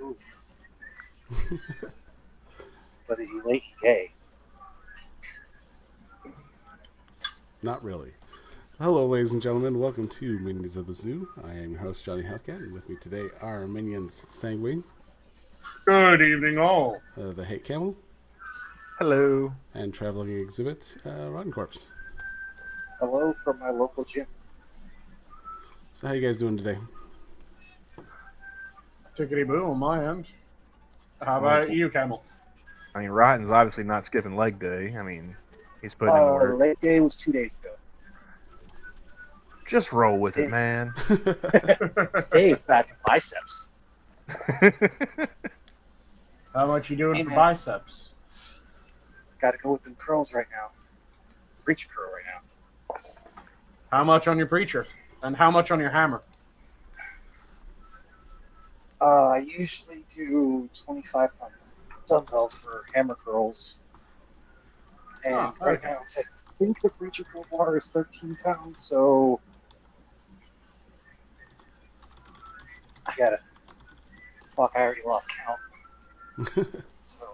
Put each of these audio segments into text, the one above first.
Oof. But is he late and gay? Not really. Hello, ladies and gentlemen. Welcome to Minions of the Zoo. I am your host, Johnny Hellcat, and with me today are minions Sanguine. Good evening, all. The Hate Camel. Hello. And traveling exhibit, Rotten Corpse. Hello from my local gym. So how you guys doing today? Tickety-boo on my end. How about you, Camel? I mean, Rotten's obviously not skipping leg day. I mean, he's putting in work. Leg day was 2 days ago. Just roll with it, man. Today is back in biceps. How much you doing Hey, for man. biceps? Gotta go with them curls right now. Preacher curl right now. How much on your preacher? And how much on your hammer? I usually do 25 pound dumbbells for hammer curls. And right okay. now, I think the preacher curl bar is 13 pounds, so I already lost count. So,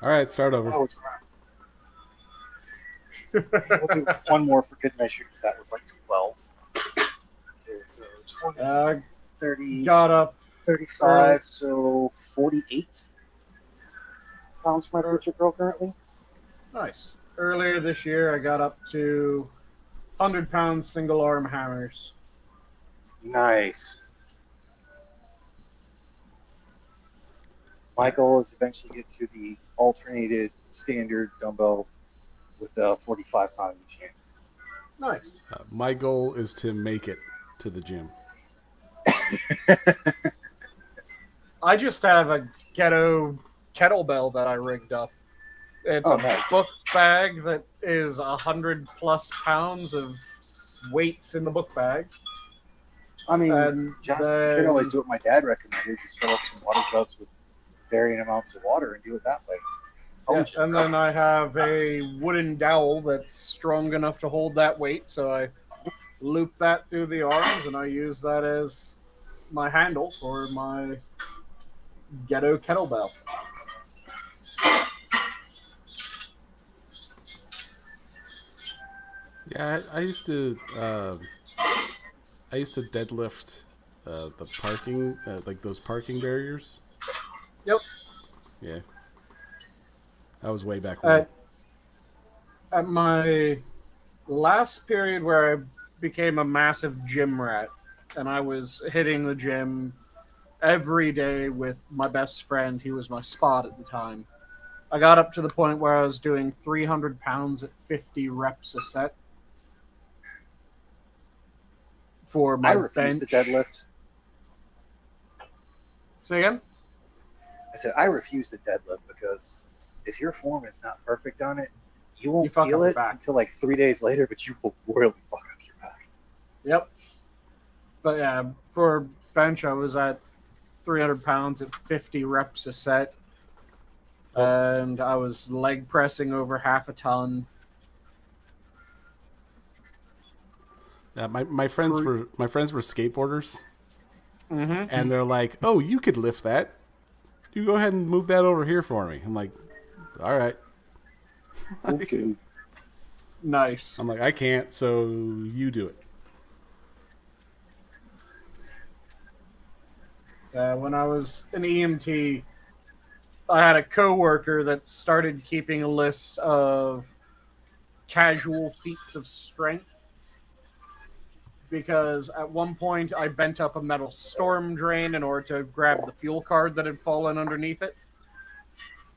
All right, start over. oh, it's crap. We'll do one more for good measure because that was like 12. Okay, so 20, 30, Got up. 35, so 48 pounds for my preacher curl currently. Nice. Earlier this year, I got up to 100-pound single-arm hammers. Nice. My goal is eventually get to the alternated standard dumbbell with the 45 pound each hand. Nice. My goal is to make it to the gym. I just have a ghetto kettlebell that I rigged up. It's a nice. book bag that is 100+ pounds of weights in the book bag. I mean, And John, you then- can always do what my dad recommended. Just fill up some water jugs with varying amounts of water and do it that way. Yeah, and then I have a wooden dowel that's strong enough to hold that weight, so I loop that through the arms, and I use that as my handle for my ghetto kettlebell. Yeah, I used to deadlift the parking, like those parking barriers. Yep. Yeah. That was way back when. At my last period where I became a massive gym rat, and I was hitting the gym every day with my best friend, he was my spot at the time. I got up to the point where I was doing 300 pounds at 50 reps a set for my I refuse bench. to deadlift. Say again? I said I refuse to deadlift because if your form is not perfect on it, you won't fuck up feel your it back. until like 3 days later, but you will really fuck up your back. Yep. But yeah, for bench, I was at 300 pounds at 50 reps a set. And I was leg pressing over half a ton. Yeah, my friends were skateboarders, Mm-hmm. and they're like, "Oh, you could lift that. You go ahead and move that over here for me." I'm like, "All right." Okay. Nice. I'm like, "I can't, so you do it." When I was an EMT, I had a coworker that started keeping a list of casual feats of strength. Because at one point I bent up a metal storm drain in order to grab the fuel card that had fallen underneath it.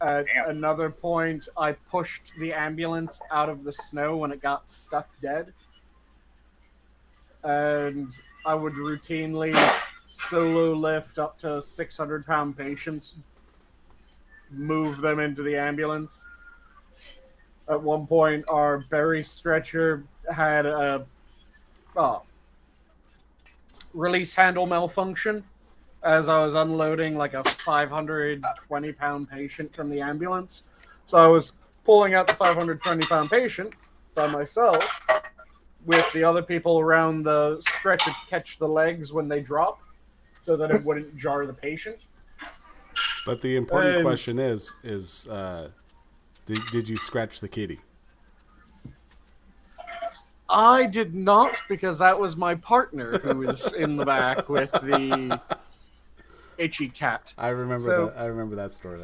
At another point, I pushed the ambulance out of the snow when it got stuck dead. And I would routinely solo lift up to 600-pound patients, move them into the ambulance. At one point, our berry stretcher had a release handle malfunction as I was unloading like a 520-pound patient from the ambulance. So I was pulling out the 520-pound patient by myself with the other people around the stretcher to catch the legs when they drop so that it wouldn't jar the patient. But the important And- question is did you scratch the kitty? I did not, because that was my partner who was in the back with the itchy cat. I remember So- that. I remember that story.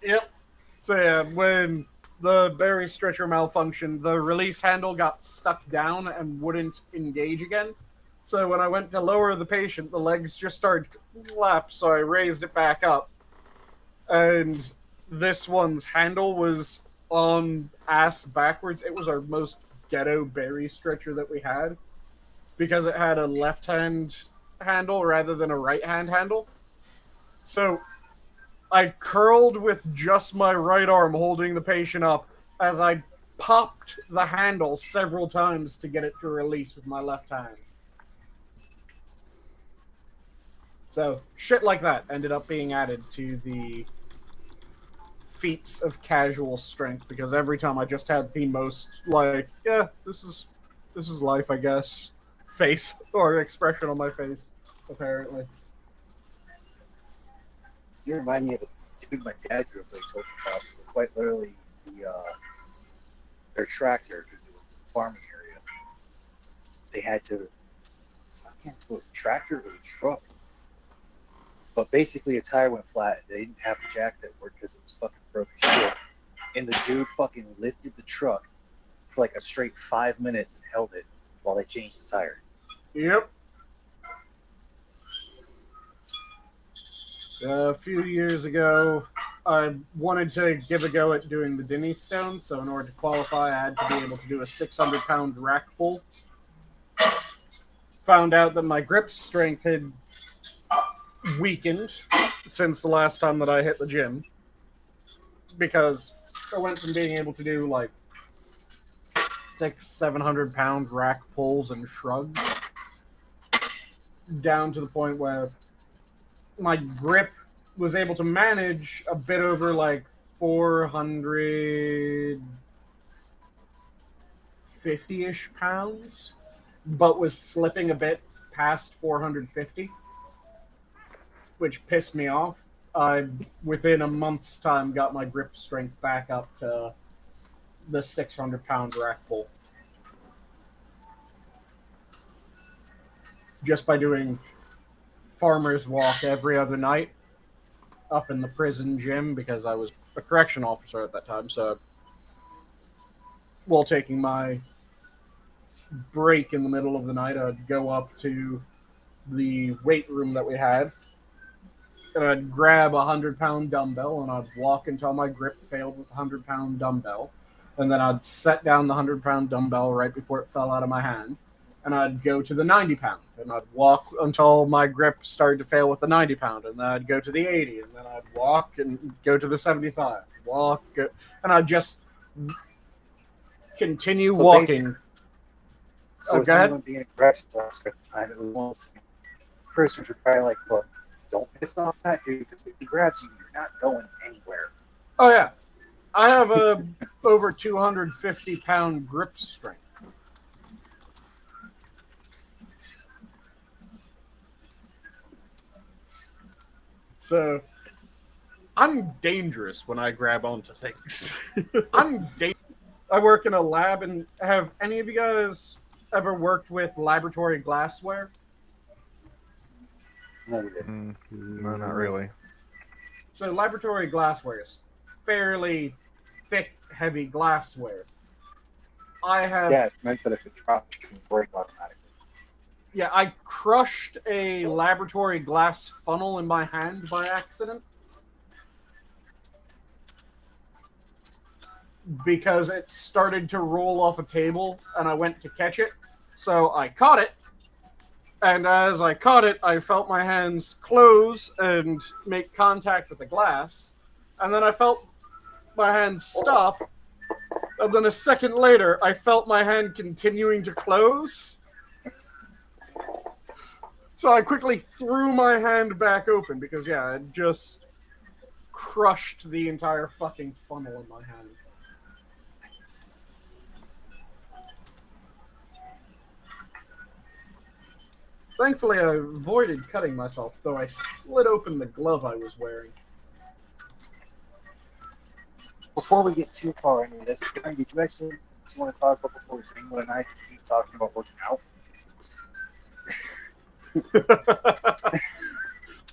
Yep. So yeah, when the berry stretcher malfunctioned, the release handle got stuck down and wouldn't engage again. So when I went to lower the patient, the legs just started to collapse, so I raised it back up. And this one's handle was on ass backwards. It was our most ghetto berry stretcher that we had, because it had a left hand handle rather than a right hand handle. So I curled with just my right arm holding the patient up as I popped the handle several times to get it to release with my left hand. So shit like that ended up being added to the feats of casual strength, because every time I just had the most, like, yeah, this is life, I guess, face or expression on my face, apparently. You remind me of a dude my dad grew up with, told me about. Quite literally, their tractor, because it was a farming area, they had to, I can't remember if it was a tractor or a truck, but basically a tire went flat. They didn't have a jack that worked because it was fucking broken shit. And the dude fucking lifted the truck for like a straight 5 minutes and held it while they changed the tire. Yep. A few years ago, I wanted to give a go at doing the Dinny Stone, so in order to qualify, I had to be able to do a 600-pound rack pull. Found out that my grip strength had weakened since the last time that I hit the gym, because I went from being able to do like 600-700-pound rack pulls and shrugs down to the point where my grip was able to manage a bit over like 450-ish pounds, but was slipping a bit past 450, which pissed me off. I, within a month's time, got my grip strength back up to the 600-pound rack pull. Just by doing farmer's walk every other night up in the prison gym, because I was a correction officer at that time. So while taking my break in the middle of the night, I'd go up to the weight room that we had, and I'd grab a 100-pound dumbbell, and I'd walk until my grip failed with a 100-pound dumbbell, and then I'd set down the 100-pound dumbbell right before it fell out of my hand, and I'd go to the 90-pound, and I'd walk until my grip started to fail with the 90-pound, and then I'd go to the 80, and then I'd walk and go to the 75, walk, and I'd just continue So walking. So Go ahead. being a corrections officer at the time, it was almost prisoners were probably like, look, don't piss off that dude, because if he grabs you, you're not going anywhere. Oh yeah, I have a over 250-pound grip strength. So I'm dangerous when I grab onto things. I work in a lab, and have any of you guys ever worked with laboratory glassware? No, we didn't. No, not really. So laboratory glassware is fairly thick, heavy glassware. I have Yeah, it's meant that if it drops, it can break automatically. Yeah, I crushed a laboratory glass funnel in my hand by accident, because it started to roll off a table, and I went to catch it. So I caught it, and as I caught it, I felt my hands close and make contact with the glass, and then I felt my hands stop, and then a second later, I felt my hand continuing to close. So I quickly threw my hand back open, because, yeah, I just crushed the entire fucking funnel in my hand. Thankfully, I avoided cutting myself, though I slid open the glove I was wearing. Before we get too far into this, did you actually want to talk about before Zingler and I keep talking about working out?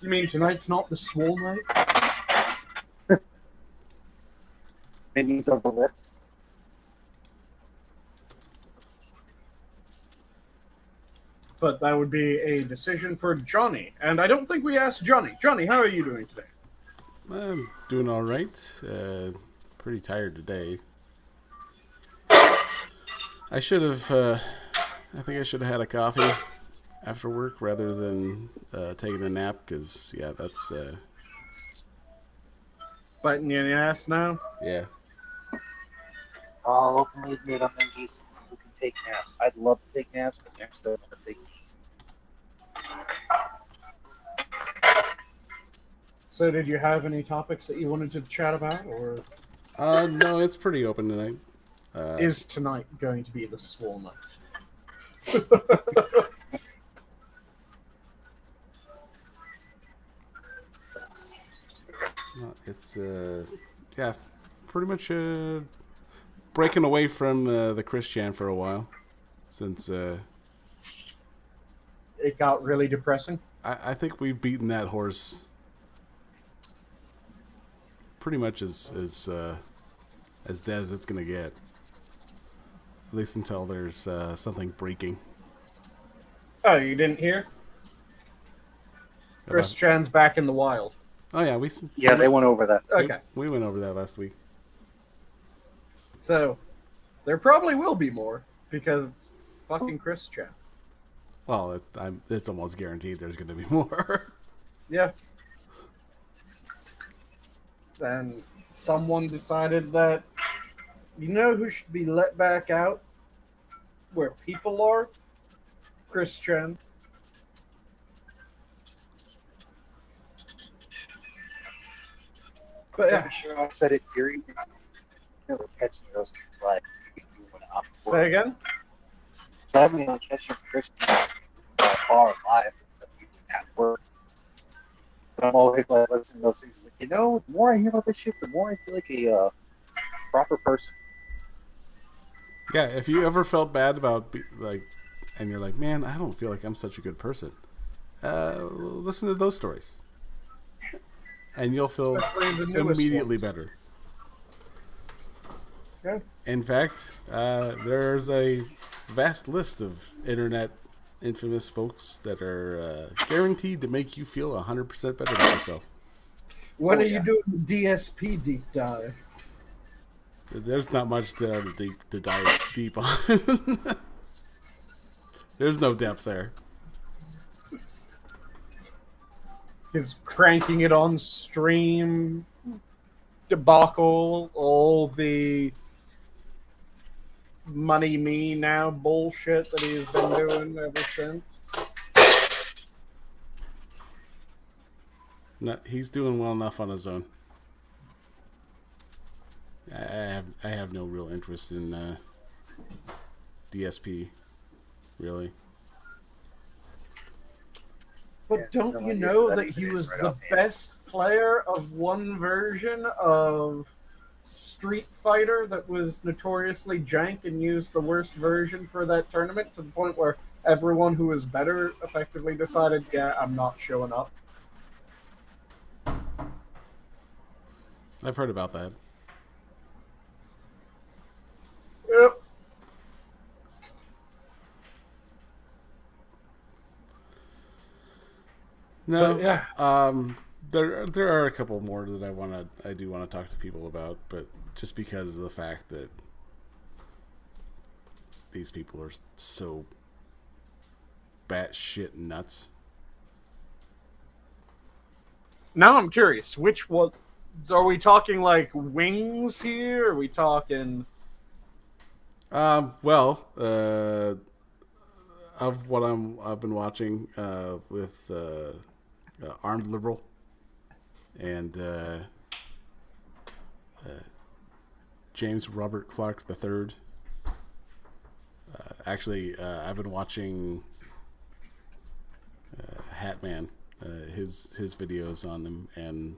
You mean tonight's not the swole night? Minis of the lift. But that would be a decision for Johnny. And I don't think we asked Johnny. Johnny, how are you doing today? I'm doing all right. Pretty tired today. I should have. I think I should have had a coffee after work rather than taking a nap. Because yeah, that's Biting you in the ass now? I'll openly admit I'm envious who can take naps. I'd love to take naps, but naps don't want to take. So did you have any topics that you wanted to chat about, or no, it's pretty open tonight. is tonight going to be the swole night? It's yeah, pretty much breaking away from the Christian for a while since It got really depressing. I think we've beaten that horse pretty much as dead as it's gonna get. At least until there's something breaking. Oh, you didn't hear? Chris Chan's back in the wild. Oh yeah, Yeah, they went over that. Okay. we went over that last week. So, there probably will be more, because it's fucking Chris Chan. Well, it's almost guaranteed there's going to be more. Yeah. And someone decided that, you know who should be let back out where people are? Chris Chan. But yeah, I'm sure I said it during. Never catching those like say again? So I'm gonna catch a Christian bar live at work. But I'm always like listening to those things. Like, the more I hear about this shit, the more I feel like a proper person. Yeah, if you ever felt bad about and you're like, man, I don't feel like I'm such a good person. Listen to those stories, and you'll feel immediately better. Yeah. In fact, there's a vast list of internet infamous folks that are guaranteed to make you feel 100% better about yourself. When are you doing the DSP deep dive? There's not much to dive deep on. There's no depth there. His cranking it on stream debacle, all the money me now bullshit that he's been doing ever since. No, he's doing well enough on his own. I have no real interest in DSP, really. But don't you know that he was the best player of one version of Street Fighter that was notoriously jank and used the worst version for that tournament, to the point where everyone who was better effectively decided, yeah, I'm not showing up. I've heard about that. Yep. No, But, yeah. There are a couple more that I do want to talk to people about, but just because of the fact that these people are so batshit nuts. Now I'm curious, which one? Are we talking like wings here? Are we talking? Of what I've been watching with Armed Liberal and James Robert Clark III. I've been watching Hatman, his videos on them, and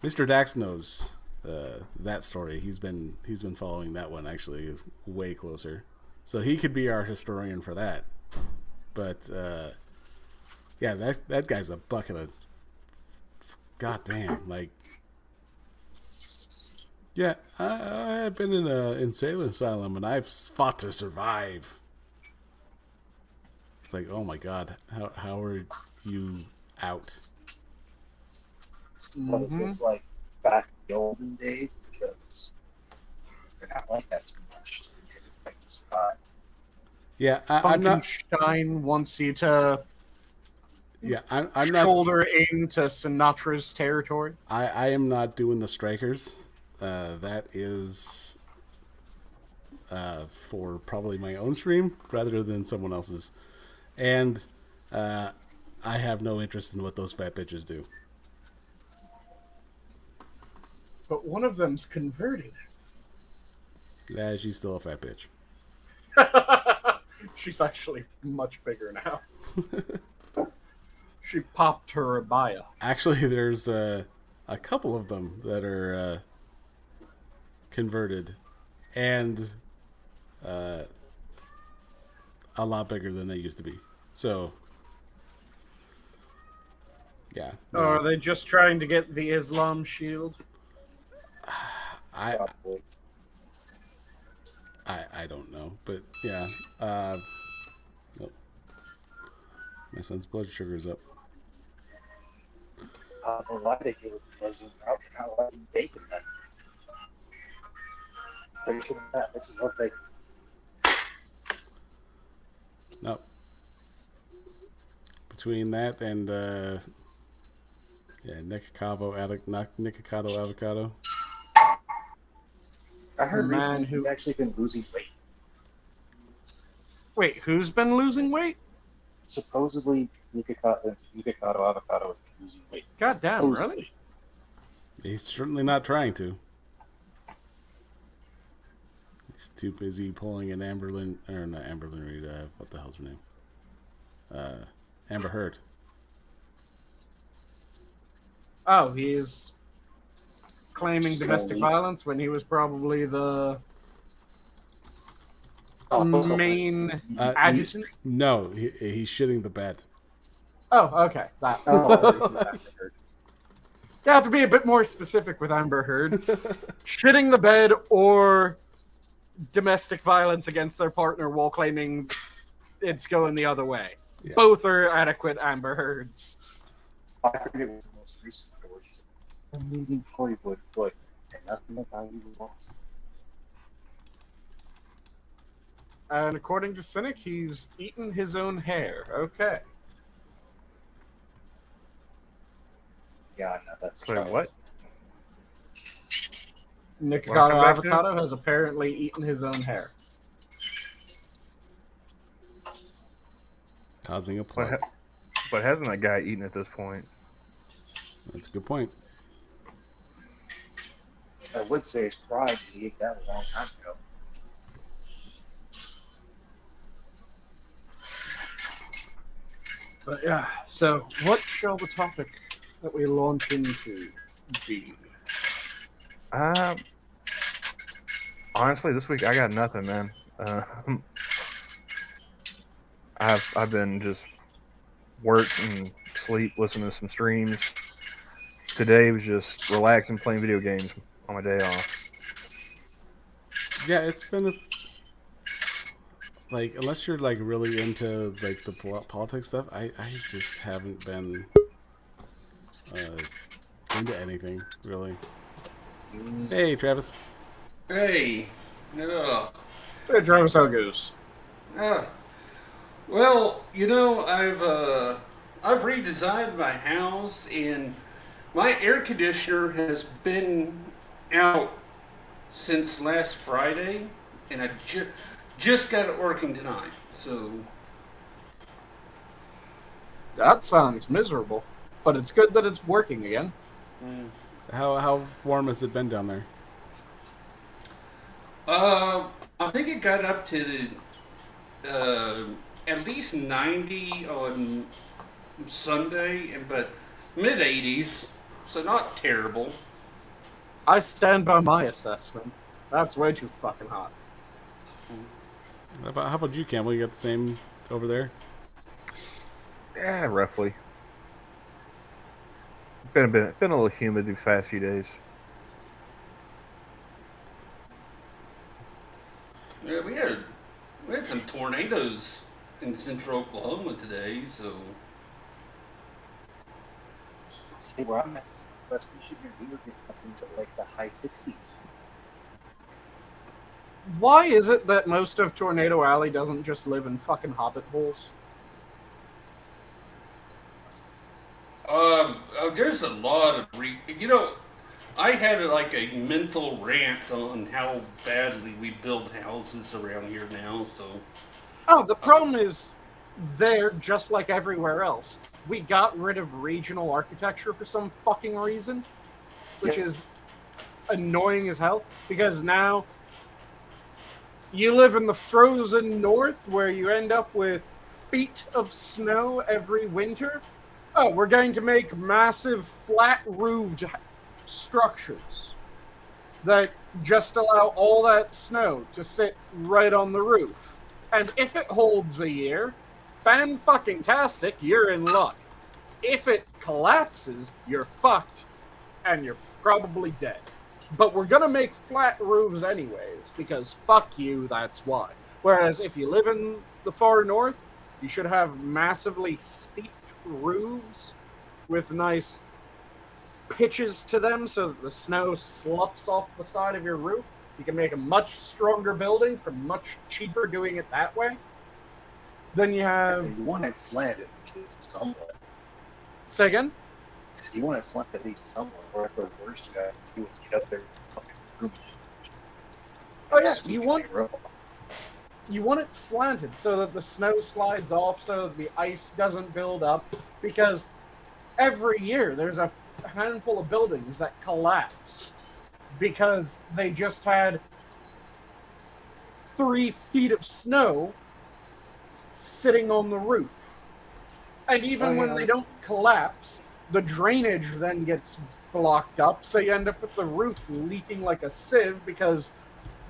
Mr. Dax knows that story. He's been following that one actually is way closer, so he could be our historian for that. But yeah, that guy's a bucket of goddamn like. Yeah, I've been in an insane asylum and I've fought to survive. It's like, oh my god, how are you out? But it's just like back in the olden days because they're not like that too much. They like to survive. Yeah, I'm not. Funkenstein wants you to Yeah, I'm not. shoulder into Sinatra's territory. I am not doing the strikers. That is for probably my own stream rather than someone else's. And I have no interest in what those fat bitches do. But one of them's converted. Yeah, she's still a fat bitch. She's actually much bigger now. She popped her abaya. Actually, there's a couple of them that are converted and a lot bigger than they used to be. So, yeah. No. Or are they just trying to get the Islam shield? I Probably. don't know, but yeah. Oh. My son's blood sugar's up. I don't know why they gave it wasn't out. Not letting bacon then. Pretty sure that bitches look like No. Between that and yeah, Nikocado avocado. I heard Man recently who- he's actually been losing weight. Wait, who's been losing weight? Supposedly, Nikocado avocado has been losing weight. God damn, Supposedly. really? He's certainly not trying to. He's too busy pulling an Amberlyn, or not Amberlyn Reed, what the hell's her name? Amber Heard. Oh, he's claiming domestic violence when he was probably the main adjutant? No, he's shitting the bed. Oh, okay. That. Oh, You have to be a bit more specific with Amber Heard. Shitting the bed or domestic violence against their partner while claiming it's going the other way. Yeah. Both are adequate Amber Heards. I forget what was the most recent where she's like, I'm leaving Hollywood, but and nothing about you was lost. And according to Cynic, he's eaten his own hair. Okay. Yeah, no, that's Wait, what? Nikocado Welcome back, dude. Avocado has apparently eaten his own hair. Causing a plug. But hasn't that guy eaten at this point? That's a good point. I would say his pride. He ate that a long time ago. But yeah, so what shall the topic that we launch into be? Honestly, this week I got nothing, man. I've been just work and sleep, listening to some streams. Today was just relaxing, playing video games on my day off. Yeah, it's been like, unless you're like really into like the politics stuff, I just haven't been into anything really. Hey, Travis. Hey, Hey, Travis, how it goes? well, you know, I've redesigned my house, and my air conditioner has been out since last Friday, and I just got it working tonight. So That sounds miserable, but it's good that it's working again. How warm has it been down there? I think it got up to at least 90 on Sunday, but mid 80s, so not terrible. I stand by my assessment. That's way too fucking hot. How about you, Camel? You got the same over there? Yeah, roughly. Been a little humid these past few days. Yeah, we had some tornadoes in central Oklahoma today, so. See where I'm at, West Michigan, we were getting up into like the high 60s. Why is it that most of Tornado Alley doesn't just live in fucking hobbit holes? There's a lot of I had like a mental rant on how badly we build houses around here now. So, the problem is, there, just like everywhere else, we got rid of regional architecture for some fucking reason, which is annoying as hell. Because now you live in the frozen north, where you end up with feet of snow every winter. Oh, we're going to make massive flat-roofed structures that just allow all that snow to sit right on the roof. And if it holds a year, fan-fucking-tastic, you're in luck. If it collapses, you're fucked, and you're probably dead. But we're gonna make flat roofs anyways, because fuck you, that's why. Whereas if you live in the far north, you should have massively steep roofs with nice pitches to them so that the snow sloughs off the side of your roof. You can make a much stronger building for much cheaper doing it that way. Then you have... So you want it slanted at least somewhat. Say again? So you want it slanted at least somewhat, or at the worst you have to do is get up there and fucking roof. Oh yeah, you want it slanted so that the snow slides off, so that the ice doesn't build up, because every year there's a handful of buildings that collapse because they just had 3 feet of snow sitting on the roof. And even when they don't collapse, the drainage then gets blocked up, so you end up with the roof leaking like a sieve because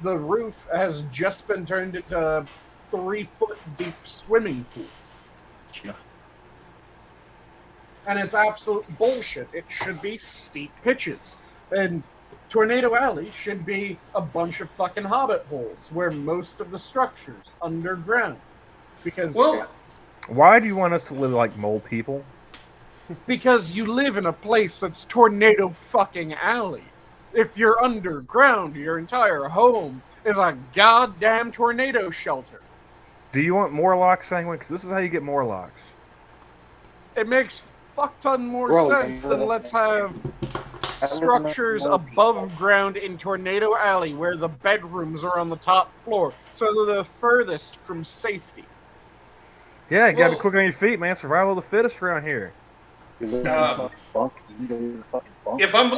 the roof has just been turned into a 3-foot deep swimming pool. Yeah. And it's absolute bullshit. It should be steep pitches. And Tornado Alley should be a bunch of fucking hobbit holes where most of the structure's underground. Because why do you want us to live like mole people? Because you live in a place that's Tornado fucking Alley. If you're underground, your entire home is a goddamn tornado shelter. Do you want Morlocks, Sanguine? Because this is how you get Morlocks. It makes fuck ton more sense than let's have structures above ground in Tornado Alley where the bedrooms are on the top floor, so they're the furthest from safety. Yeah, you gotta be quick on your feet, man. Survival of the fittest around here. If I'm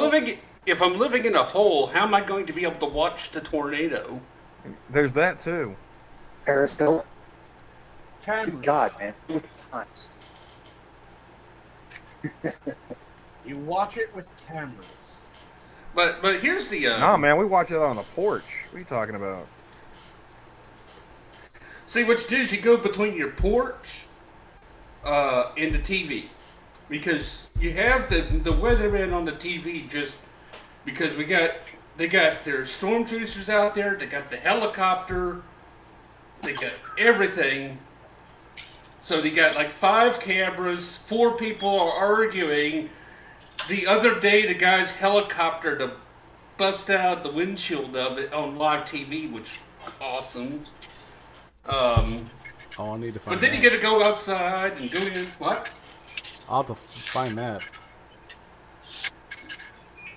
living in a hole, how am I going to be able to watch the tornado? There's that too. Periscope. Cameras. God, man, how many times? You watch it with cameras. But here's the Nah, man, we watch it on the porch. What are you talking about? See, what you do is you go between your porch and the TV, because you have the weatherman on the TV just because they got their storm chasers out there, they got the helicopter, they got everything. So they got like 5 cameras, 4 people are arguing. The other day, the guy's helicopter to bust out the windshield of it on live TV, which awesome. I need to find. But then you get to go outside and go in. What? I'll have to find that.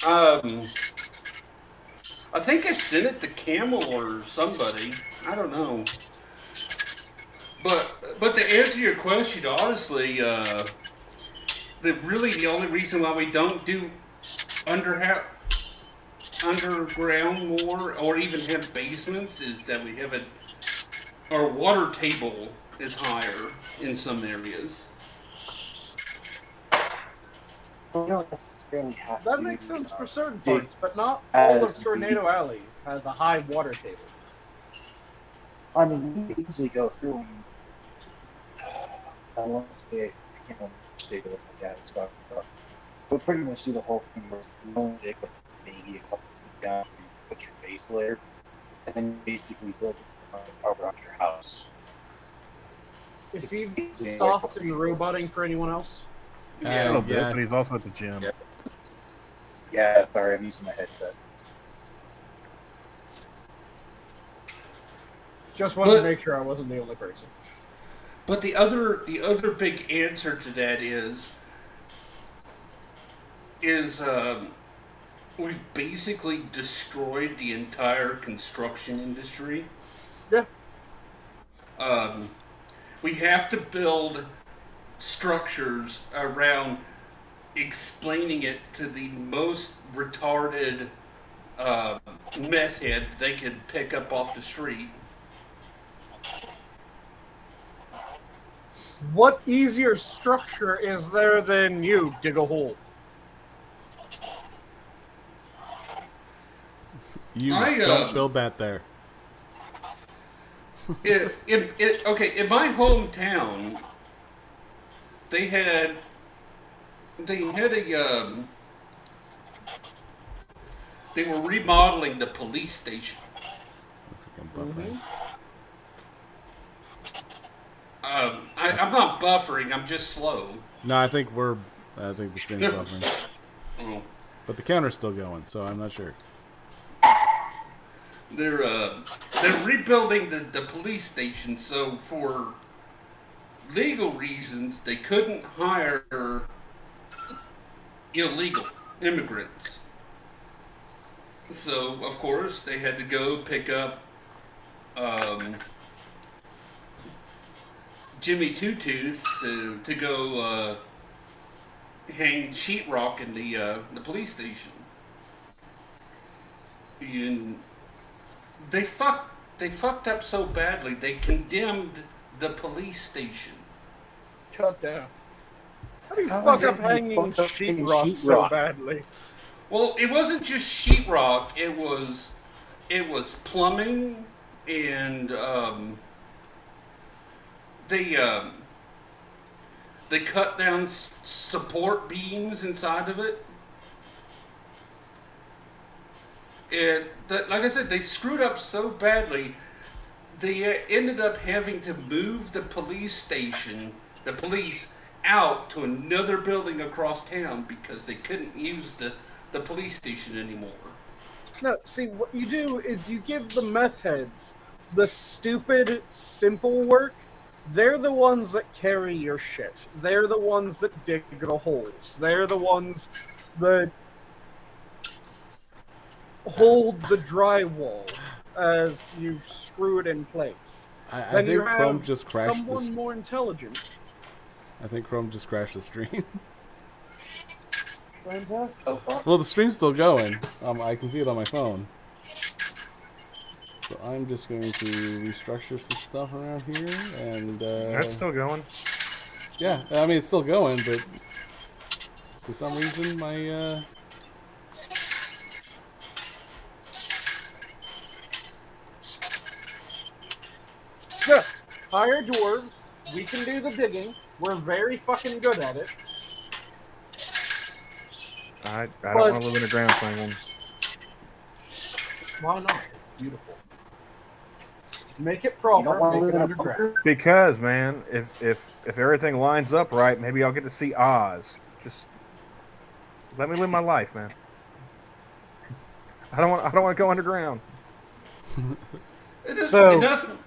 I think I sent it to Camel or somebody. I don't know. But to answer your question, honestly, the only reason why we don't do underground more or even have basements is that we have our water table is higher in some areas. Well, you don't necessarily have That to makes sense for certain dig parts, but not all of as Tornado deep. Alley has a high water table. I mean, you can easily go through and I want to say, I can't remember which state it was my dad was talking about. We'll pretty much do the whole thing where you only dig like maybe a couple feet down and you put your base layer, and then you basically build around your house. Is he soft and roboting for anyone else? A little bit, yeah. but he's also at the gym. Yeah. Yeah, sorry, I'm using my headset. Just wanted to make sure I wasn't the only person. But the other big answer to that is we've basically destroyed the entire construction industry. Yeah. We have to build structures around explaining it to the most retarded meth head they could pick up off the street. What easier structure is there than you dig a hole? You don't build that there. Okay, in my hometown, they had a they were remodeling the police station. Looks like I'm buffering. I'm not buffering. I'm just slow. No, I think the stream's buffering. Oh. But the counter's still going, so I'm not sure. They're rebuilding the police station, so for legal reasons, they couldn't hire illegal immigrants. So, of course, they had to go pick up Jimmy Two-Tooth to go hang sheetrock in the police station. And they fucked up so badly, they condemned the police station. Cut down. How do you fuck up hanging sheetrock so badly? Well, it wasn't just sheetrock. It was plumbing, and they cut down support beams inside of it. Like I said, they screwed up so badly, they ended up having to move the police out to another building across town because they couldn't use the police station anymore. No, see, what you do is you give the meth heads the stupid, simple work. They're the ones that carry your shit. They're the ones that dig the holes. They're the ones that hold the drywall as you screw it in place. I think Chrome just crashed someone more intelligent. I think Chrome just crashed the stream. Fantastic. Well, the stream's still going. I can see it on my phone. So I'm just going to restructure some stuff around here, and That's still going. Yeah, I mean it's still going, but for some reason my Yeah, hire dwarves. We can do the digging. We're very fucking good at it. I don't want to live in a ground thing. Why not? Beautiful. Make it proper. Make it underground. Because, man, if everything lines up right, maybe I'll get to see Oz. Just let me live my life, man. I don't want to go underground. It doesn't.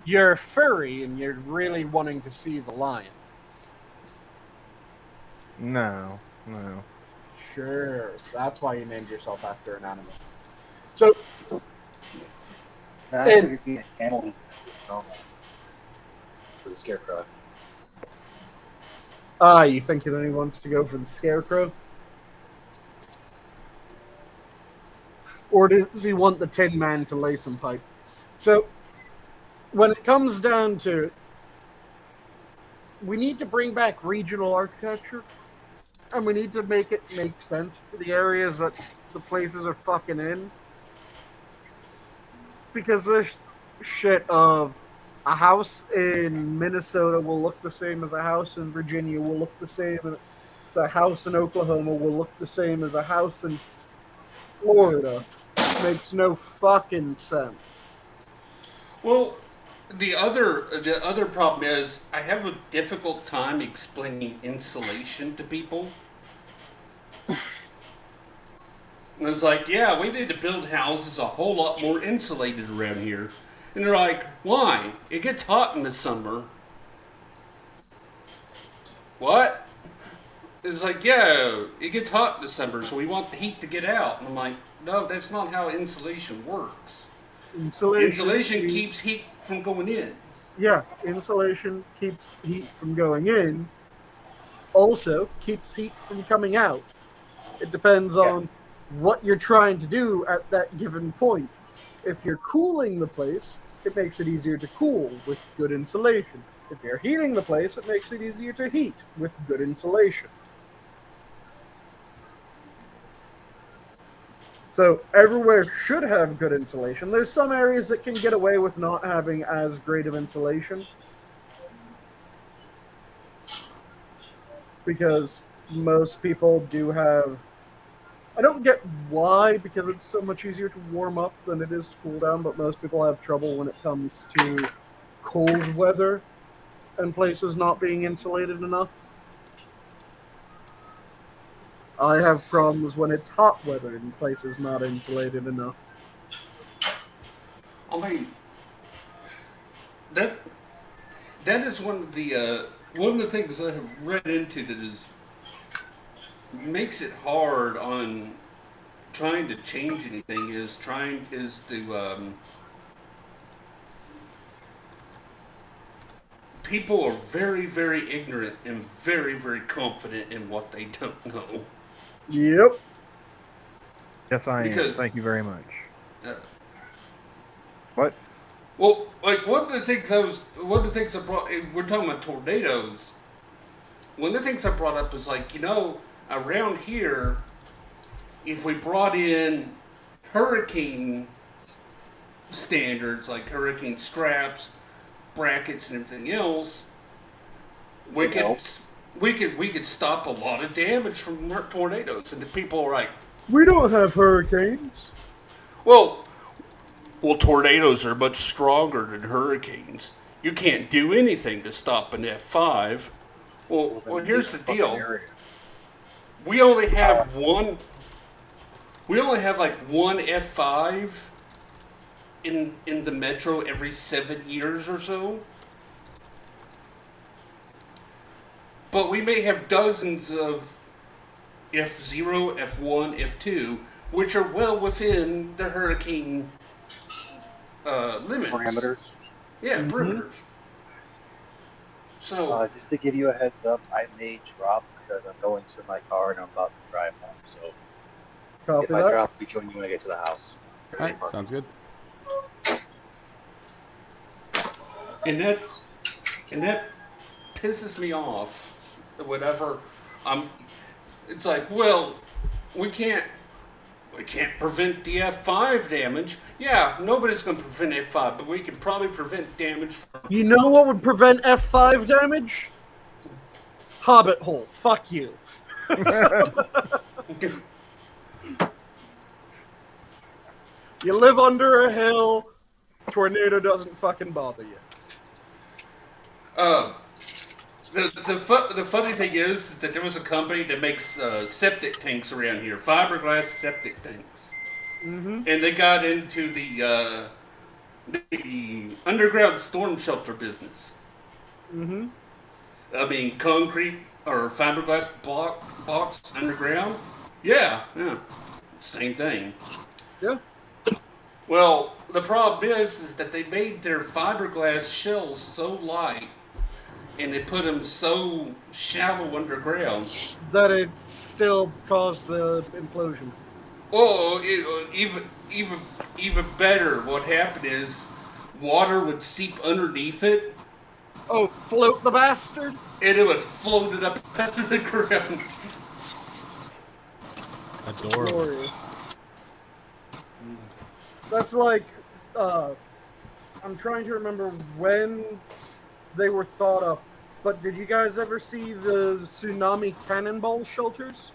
You're furry and you're really wanting to see the lion. No. Sure, that's why you named yourself after an animal. So, I figured being a camel is normal for the scarecrow. You think that he wants to go for the scarecrow? Or does he want the Tin Man to lay some pipe? So, when it comes down to it, we need to bring back regional architecture. and we need to make it make sense for the areas that the places are fucking in. Because this shit of a house in Minnesota will look the same as a house in Virginia, will look the same as a house in Oklahoma, will look the same as a house in Florida. Makes no fucking sense. Well, the other problem is I have a difficult time explaining insulation to people. And it's like, yeah, we need to build houses a whole lot more insulated around here. And they're like, why? It gets hot in the summer. What? It's like, yeah, it gets hot in the summer, so we want the heat to get out. And I'm like, no, that's not how insulation works. Insulation keeps heat from going in. Yeah, insulation keeps heat from going in. Also, keeps heat from coming out. It depends on what you're trying to do at that given point. If you're cooling the place, it makes it easier to cool with good insulation. If you're heating the place, it makes it easier to heat with good insulation. So everywhere should have good insulation. There's some areas that can get away with not having as great of insulation. Because most people do have... I don't get why, because it's so much easier to warm up than it is to cool down, but most people have trouble when it comes to cold weather and places not being insulated enough. I have problems when it's hot weather and places not insulated enough. I mean, that is one of the things I have read into that makes it hard on trying to change anything is to people are very, very ignorant and very, very confident in what they don't know. Yep. Yes, I am. Thank you very much. What? Well, like one of the things I brought, we're talking about tornadoes. One of the things I brought up is like, around here, if we brought in hurricane standards, like hurricane straps, brackets, and everything else, we could stop a lot of damage from tornadoes. And the people are like, we don't have hurricanes. Well, tornadoes are much stronger than hurricanes. You can't do anything to stop an F5. Well, here's the deal. We only have one. We only have like one F5 in the metro every 7 years or so. But we may have dozens of F0, F1, F2, which are well within the hurricane limits. Parameters. Yeah, perimeters. So, just to give you a heads up, I may drop because I'm going to my car and I'm about to drive home. So Copy if that. I drop, I'll be joining you when I get to the house. All right, sounds good. and that pisses me off. Whatever, it's like, well, we can't prevent the F5 damage. Yeah, nobody's going to prevent F5, but we can probably prevent damage from... You know what would prevent F5 damage? Hobbit hole. Fuck you. You live under a hill, tornado doesn't fucking bother you. The funny thing is that there was a company that makes septic tanks around here, fiberglass septic tanks, and they got into the underground storm shelter business. I mean, concrete or fiberglass blocks underground. Yeah, same thing. Yeah. Well, the problem is that they made their fiberglass shells so light, and they put them so shallow underground that it still caused the implosion. Oh, even better. What happened is water would seep underneath it. Oh, float the bastard! And it would float it up out of the ground. Adorable. glorious. That's like, I'm trying to remember when they were thought of, but did you guys ever see the tsunami cannonball shelters?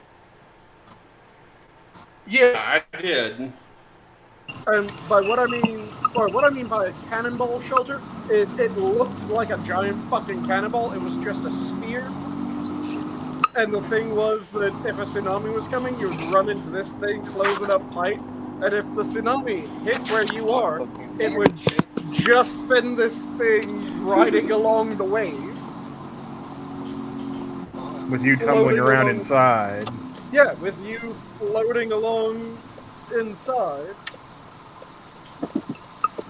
Yeah, I did. And by what I mean by a cannonball shelter is it looked like a giant fucking cannonball. It was just a sphere. And the thing was that if a tsunami was coming, you would run into this thing, close it up tight, and if the tsunami hit where you are, it would just send this thing riding along the wave. With you tumbling around inside. Yeah, with you floating along inside.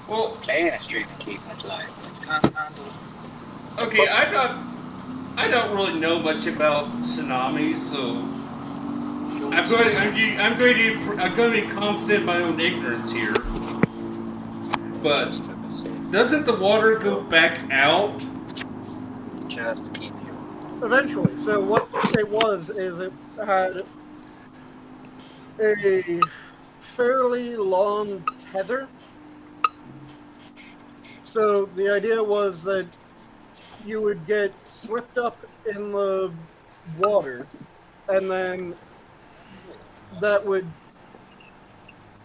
Well, Playing a stream and keep much life. It's constant. okay, I don't really know much about tsunamis, so I'm going to be confident in my own ignorance here. But doesn't the water go back out? Just keep you. Eventually. So what it was is it had a fairly long tether. So the idea was that you would get swept up in the water, and then that would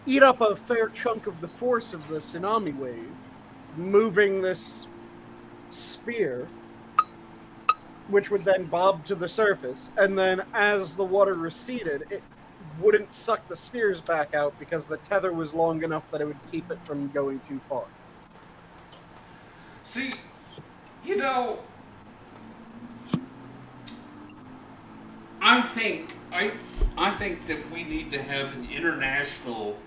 eat up a fair chunk of the force of the tsunami wave, moving this sphere, which would then bob to the surface, and then as the water receded, it wouldn't suck the spheres back out because the tether was long enough that it would keep it from going too far. See, you know, I think that we need to have an international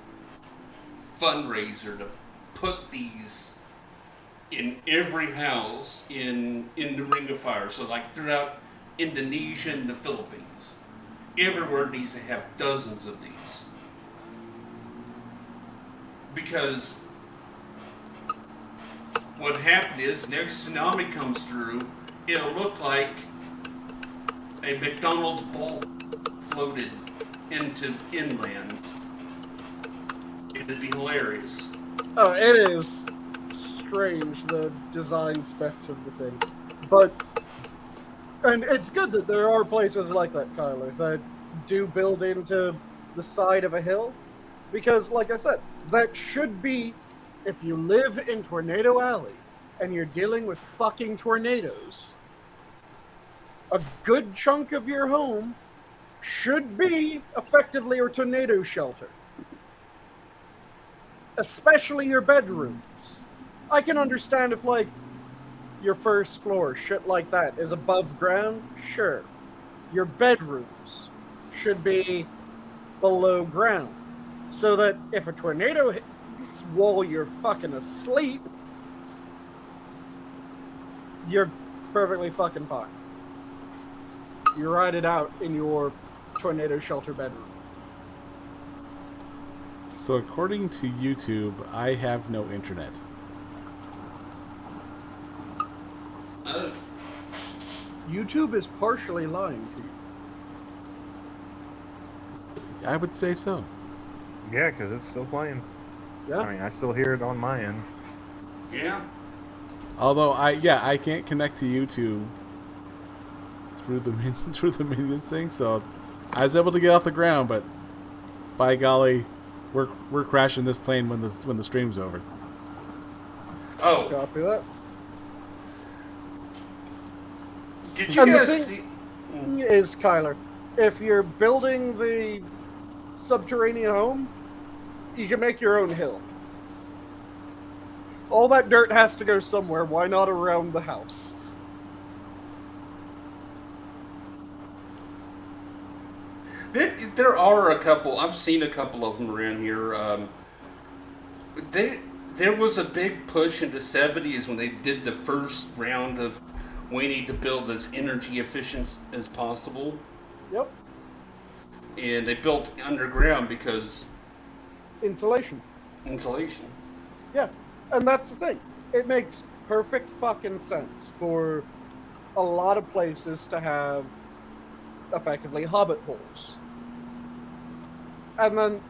fundraiser to put these in every house in the Ring of Fire. So like throughout Indonesia and the Philippines. Everywhere needs to have dozens of these. Because what happened is, next tsunami comes through, it'll look like a McDonald's ball floated into inland. It'd be hilarious. Oh, it is strange, the design specs of the thing. But, and it's good that there are places like that, Kyler, that do build into the side of a hill. Because, like I said, that should be, if you live in Tornado Alley and you're dealing with fucking tornadoes, a good chunk of your home should be effectively a tornado shelter. Especially your bedrooms. I can understand if, like, your first floor, shit like that, is above ground, sure. Your bedrooms should be below ground. So that if a tornado hits while you're fucking asleep, you're perfectly fucking fine. You ride it out in your tornado shelter bedroom. So according to YouTube, I have no internet. YouTube is partially lying to you. I would say so. Yeah, because it's still playing. Yeah. I mean, I still hear it on my end. Yeah. Although I can't connect to YouTube through the Minions thing, so I was able to get off the ground, but by golly, we're crashing this plane when the stream's over. Oh, Copy that. did you And the guys thing- see? Is, Kyler, if you're building the subterranean home, you can make your own hill. All that dirt has to go somewhere. Why not around the house? There are a couple. I've seen a couple of them around here. There was a big push in the 70s when they did the first round of we need to build as energy efficient as possible. Yep. And they built underground because Insulation. insulation. Yeah. And that's the thing. It makes perfect fucking sense for a lot of places to have effectively hobbit holes. And then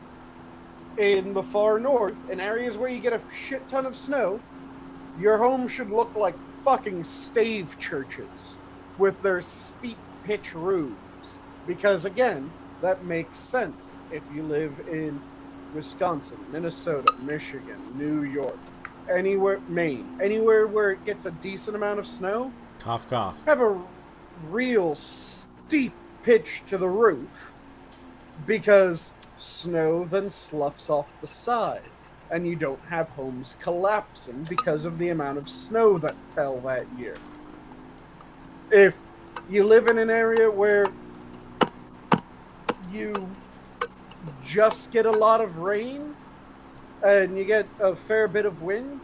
in the far north, in areas where you get a shit ton of snow, your home should look like fucking stave churches with their steep pitch roofs. Because again, that makes sense if you live in Wisconsin, Minnesota, Michigan, New York, anywhere, Maine, anywhere where it gets a decent amount of snow. Cough, cough. Have a real steep pitch to the roof, because snow then sloughs off the side, and you don't have homes collapsing because of the amount of snow that fell that year. If you live in an area where you just get a lot of rain and you get a fair bit of wind,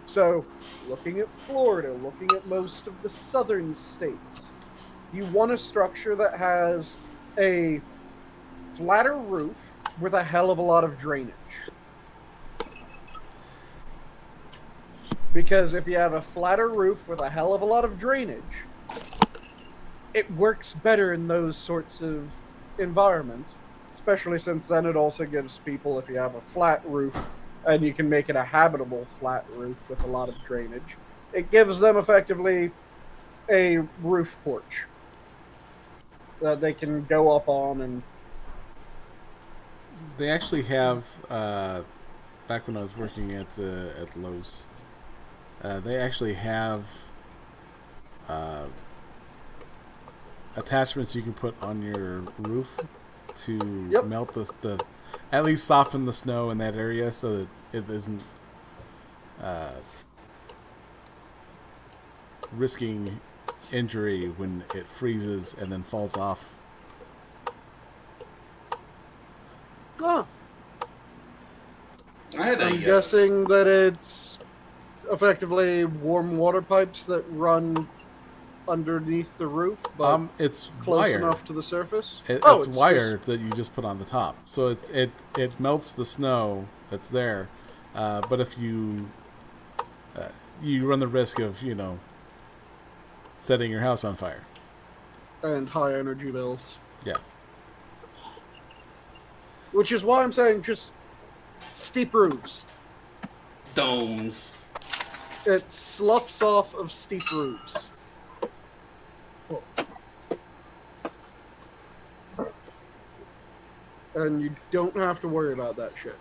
so looking at Florida, looking at most of the southern states, you want a structure that has a flatter roof with a hell of a lot of drainage. Because if you have a flatter roof with a hell of a lot of drainage, it works better in those sorts of environments, especially since then it also gives people, if you have a flat roof and you can make it a habitable flat roof with a lot of drainage, it gives them effectively a roof porch that they can go up on. And they actually have, back when I was working at Lowe's, they actually have attachments you can put on your roof to melt the at least soften the snow in that area so that it isn't risking injury when it freezes and then falls off. Oh. I'm guessing that it's effectively warm water pipes that run underneath the roof, but it's close wire enough to the surface. It's wire that you just put on the top, so it melts the snow that's there. But if you run the risk of setting your house on fire and high energy bills. Yeah. Which is why I'm saying just steep roofs. Domes. It sloughs off of steep roofs. And you don't have to worry about that shit.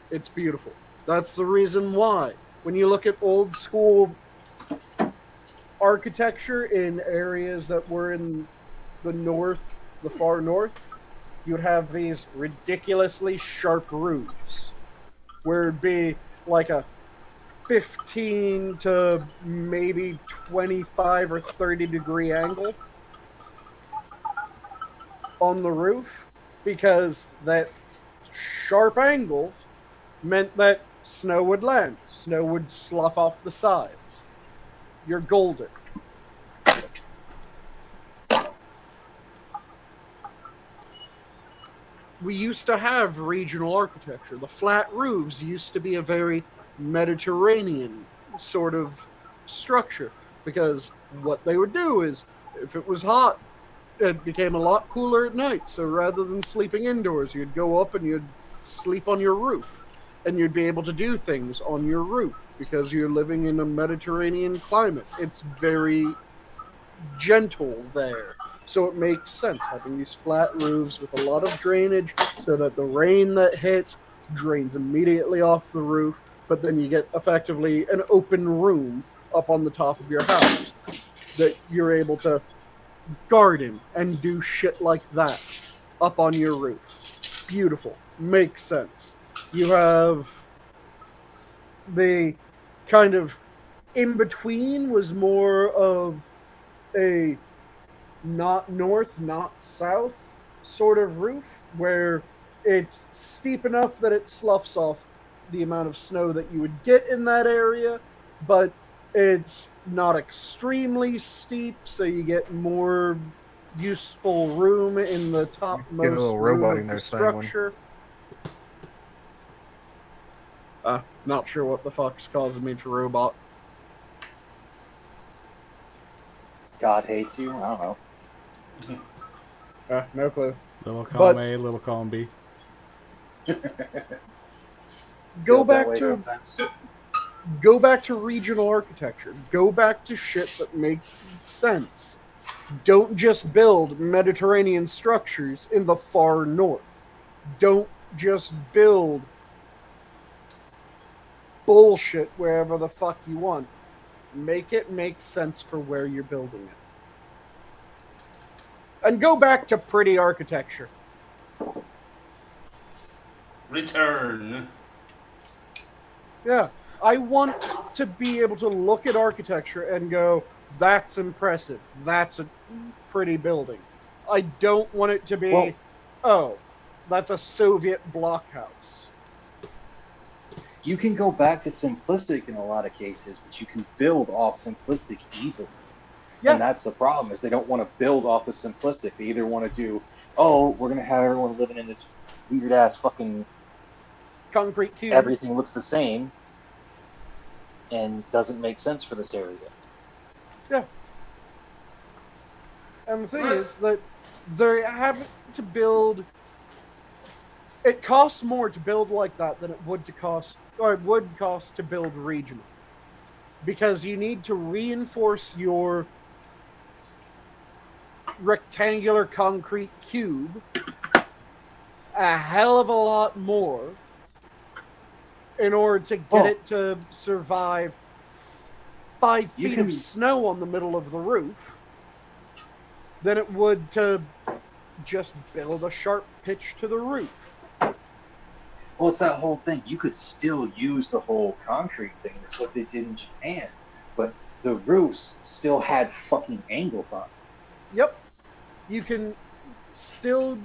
It's beautiful. That's the reason why, when you look at old school architecture in areas that were in the north, the far north, you'd have these ridiculously sharp roofs, where it'd be like a 15 to maybe 25 or 30 degree angle on the roof, because that sharp angle meant that snow would land. Snow would slough off the sides. You're golden. We used to have regional architecture. The flat roofs used to be a very Mediterranean sort of structure, because what they would do is, if it was hot, it became a lot cooler at night, so rather than sleeping indoors, you'd go up and you'd sleep on your roof, and you'd be able to do things on your roof because you're living in a Mediterranean climate. It's very gentle there, so it makes sense having these flat roofs with a lot of drainage so that the rain that hits drains immediately off the roof, but then you get effectively an open room up on the top of your house that you're able to garden and do shit like that up on your roof. Beautiful. Makes sense. You have the kind of in between was more of a not north, not south sort of roof, where it's steep enough that it sloughs off the amount of snow that you would get in that area, but it's not extremely steep, so you get more useful room in the topmost room of the structure. Not sure what the fuck's causing me to robot. God hates you? I don't know. No clue. Little column But- A, little column B. Go Feels that back way to sometimes. go back to regional architecture. Go back to shit that makes sense. Don't just build Mediterranean structures in the far north. Don't just build bullshit wherever the fuck you want. Make it make sense for where you're building it. And go back to pretty architecture. Return. Yeah. I want to be able to look at architecture and go, that's impressive. That's a pretty building. I don't want it to be, Well- oh, that's a Soviet blockhouse. You can go back to simplistic in a lot of cases, but you can build off simplistic easily. Yeah. And that's the problem, is they don't want to build off the simplistic. They either want to do, oh, we're going to have everyone living in this weird-ass fucking Concrete cube. everything looks the same and doesn't make sense for this area. Yeah. And the thing Right. is that they have to build. It costs more to build like that than it would cost to build regional, because you need to reinforce your rectangular concrete cube a hell of a lot more in order to get Oh. it to survive 5 You feet can- of snow on the middle of the roof than it would to just build a sharp pitch to the roof. Well, it's that whole thing. You could still use the whole concrete thing. That's what they did in Japan. But the roofs still had fucking angles on them. Yep. You can still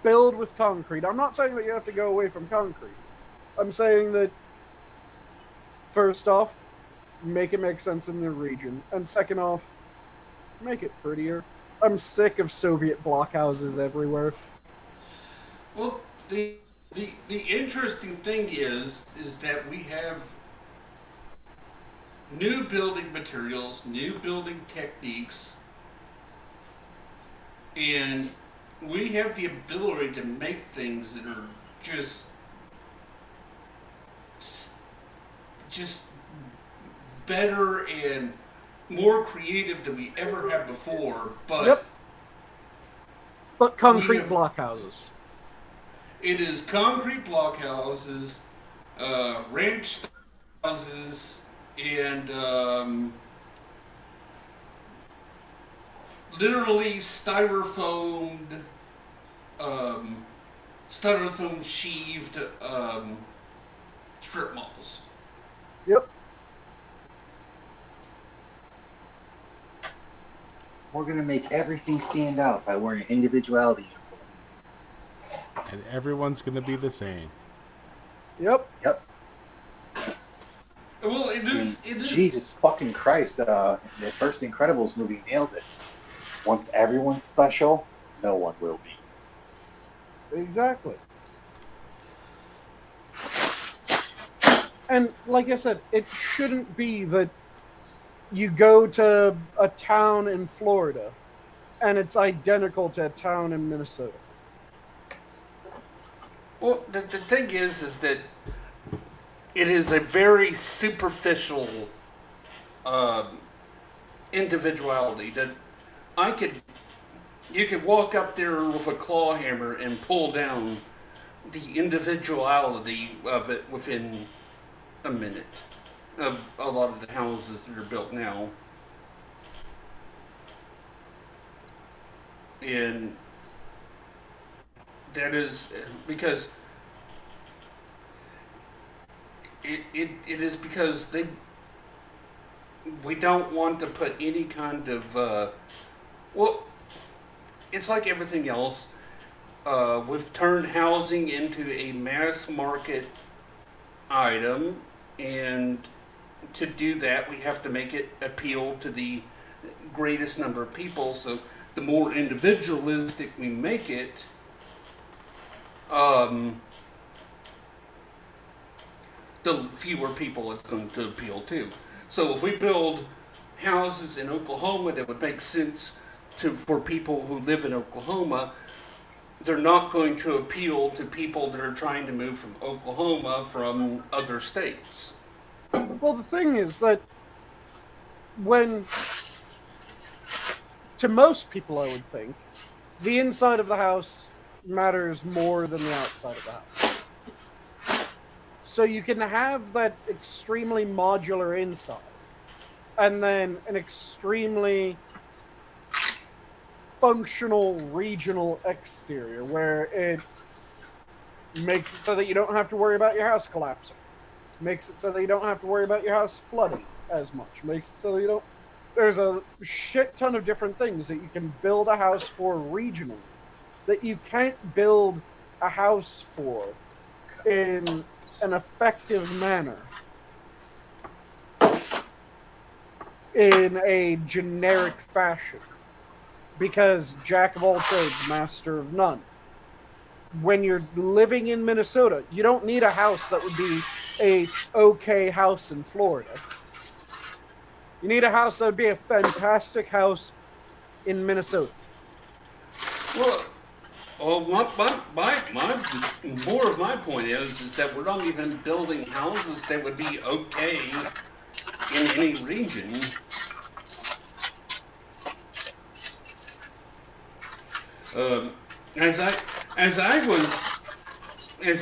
build with concrete. I'm not saying that you have to go away from concrete. I'm saying that, first off, make it make sense in the region. And second off, make it prettier. I'm sick of Soviet blockhouses everywhere. Well, the interesting thing is that we have new building materials, new building techniques, and we have the ability to make things that are just better and more creative than we ever have before. But Yep. But concrete have- blockhouses. it is concrete blockhouses, ranch houses, and literally styrofoam sheathed strip malls. Yep. We're going to make everything stand out by wearing an individuality uniform. And everyone's going to be the same. Yep. Yep. Well, it I mean, is. Jesus fucking Christ. The first Incredibles movie nailed it. Once everyone's special, no one will be. Exactly. And like I said, it shouldn't be that you go to a town in Florida and it's identical to a town in Minnesota. Well, the thing is that it is a very superficial individuality that you could walk up there with a claw hammer and pull down the individuality of it within a minute of a lot of the houses that are built now. And that is because it is because we don't want to put any kind of well, it's like everything else. We've turned housing into a mass market item, and to do that we have to make it appeal to the greatest number of people. So the more individualistic we make it, the fewer people it's going to appeal to. So if we build houses in Oklahoma that would make sense for people who live in Oklahoma, they're not going to appeal to people that are trying to move from Oklahoma from other states. Well, the thing is that to most people, I would think, the inside of the house matters more than the outside of the house. So you can have that extremely modular inside, and then an extremely functional regional exterior where it makes it so that you don't have to worry about your house collapsing. Makes it so that you don't have to worry about your house flooding as much. Makes it so that you don't... There's a shit ton of different things that you can build a house for regionally that you can't build a house for in an effective manner in a generic fashion. Because jack of all trades, master of none. When you're living in Minnesota, you don't need a house that would be a okay house in Florida. You need a house that would be a fantastic house in Minnesota. Well, my more of my point is that we're not even building houses that would be okay in any region. As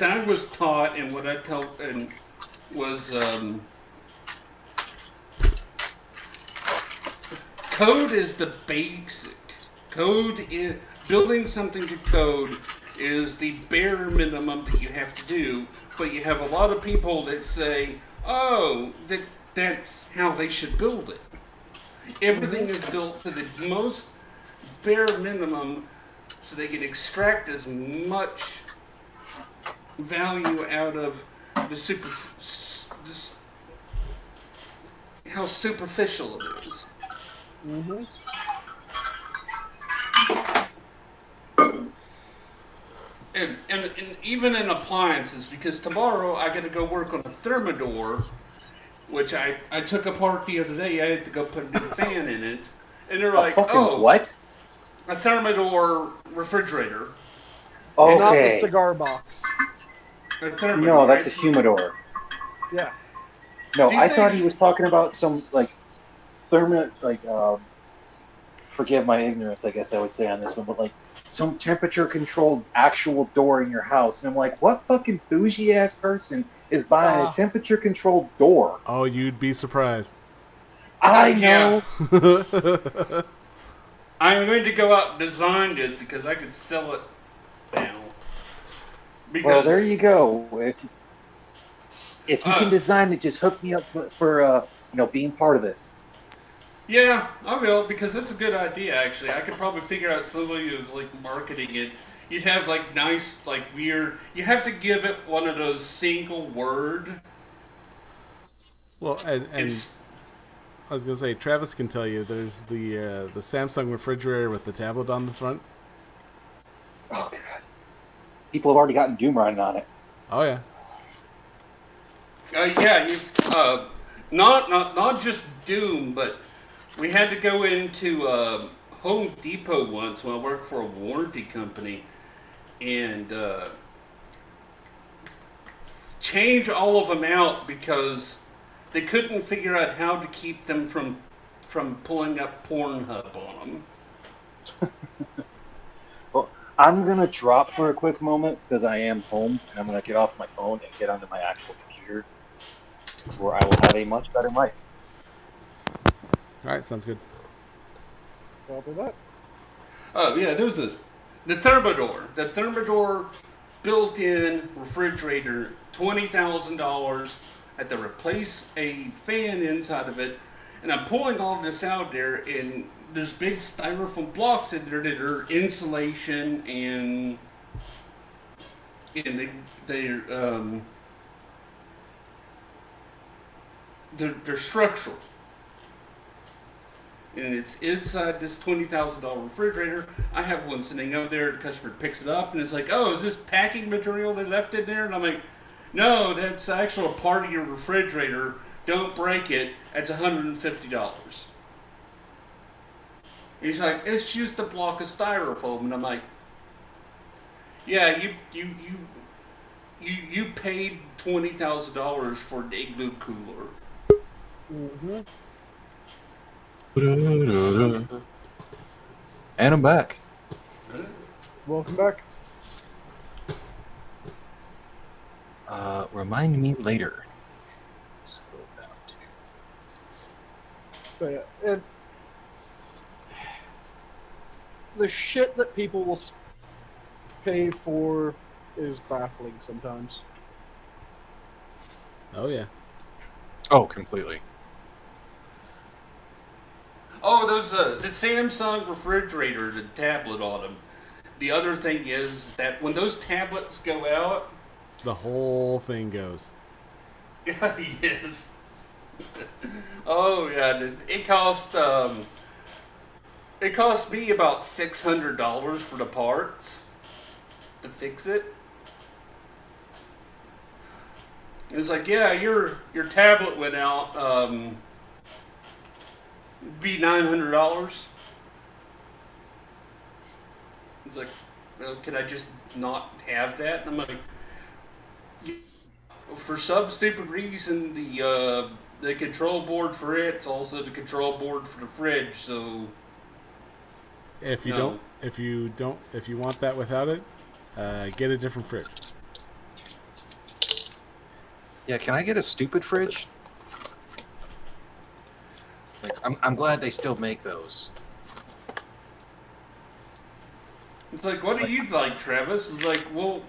I was taught, and what I told and was code is the basic. Code is building something to code is the bare minimum that you have to do. But you have a lot of people that say, "Oh, that's how they should build it." Everything is built to the most bare minimum, so they can extract as much value out of how superficial it is. Mm-hmm. And even in appliances, because tomorrow I got to go work on a thermidor, which I took apart the other day. I had to go put a new fan in it, and they're like, "Oh, what? A thermidor refrigerator." Okay. Not the cigar box. A thermidor. No, that's a humidor. Yeah. No, These I thought things- he was talking about some forgive my ignorance, I guess I would say on this one, but some temperature controlled actual door in your house. And I'm like, what fucking bougie ass person is buying a temperature controlled door? Oh, you'd be surprised. I Yeah. know. I'm going to go out and design this because I could sell it now. Because Well, there you go. If you can design it, just hook me up for being part of this. Yeah, I will, because it's a good idea, actually. I could probably figure out some way of, marketing it. You'd have, nice, weird... You have to give it one of those single word... Well, and I was going to say, Travis can tell you, there's the Samsung refrigerator with the tablet on the front. Oh, God. People have already gotten Doom running on it. Oh, yeah. Yeah, not just Doom, but... We had to go into Home Depot once when I worked for a warranty company and change all of them out because they couldn't figure out how to keep them from pulling up Pornhub on them. Well, I'm going to drop for a quick moment because I am home and I'm going to get off my phone and get onto my actual computer where I will have a much better mic. All right, sounds good. I'll do that. Oh, yeah, there's the Thermidor. The Thermidor built-in refrigerator, $20,000. I had to replace a fan inside of it. And I'm pulling all this out there, and there's big styrofoam blocks in there that are insulation and they're structural. And it's inside this $20,000 refrigerator. I have one sitting out there. The customer picks it up and it's like, "Oh, is this packing material they left in there?" And I'm like, "No, that's actually a part of your refrigerator. Don't break it. It's $150." He's like, it's just a block of styrofoam, and I'm like, yeah, you paid $20,000 for an igloo cooler. Mm-hmm. And I'm back. Welcome back. Remind me later. Scroll down to. But yeah, the shit that people will pay for is baffling sometimes. Oh yeah. Oh, completely. Oh, those the Samsung refrigerator, the tablet on them. The other thing is that when those tablets go out, The whole thing goes. yes. Oh yeah, it cost me about $600 for the parts to fix it. It was like, yeah, your tablet went out. Be $900. It's like, well, can I just not have that? And I'm like, for some stupid reason, the control board for it's also the control board for the fridge. So If you No. if you want that without it, get a different fridge. Yeah, can I get a stupid fridge? Like, I'm glad they still make those. it's like, what do you like, Travis? It's like, well,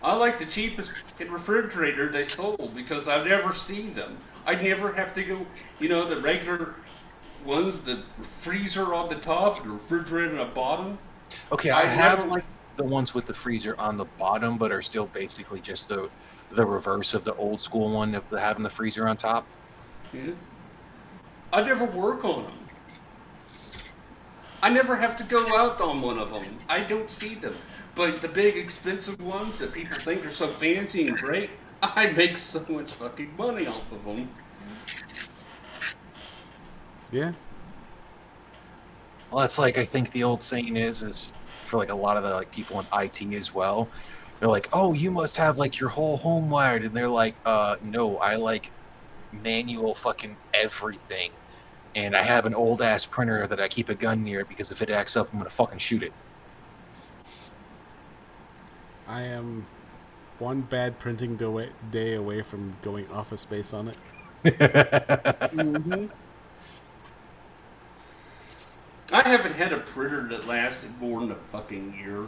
I like the cheapest refrigerator they sold because I never see them. I never have to go, the regular ones, the freezer on the top, the refrigerator on the bottom. Okay, I have like the ones with the freezer on the bottom, but are still basically just the reverse of the old school one of having the freezer on top. Yeah. I never work on them. I never have to go out on one of them. I don't see them. But the big expensive ones that people think are so fancy and great, I make so much fucking money off of them. Yeah. Well, that's like I think the old saying is for like a lot of the like people in IT as well. They're like, oh, you must have like your whole home wired, and they're like, no, I like manual fucking everything, and I have an old ass printer that I keep a gun near because if it acts up, I'm gonna fucking shoot it. I am one bad printing day away from going Office Space on it. Mm-hmm. I haven't had a printer that lasted more than a fucking year.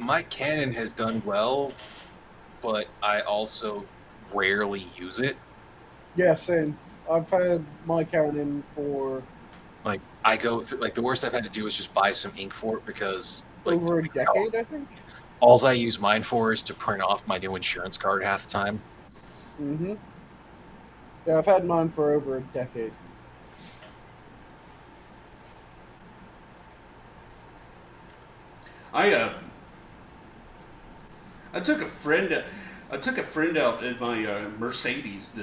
My Canon has done well, but I also rarely use it. Yeah, same. I've had my Canon for Like I go through like the worst I've had to do is just buy some ink for it because like over a decade, I think. all I use mine for is to print off my new insurance card half the time. Mm-hmm. Yeah, I've had mine for over a decade. I took a friend out in my Mercedes.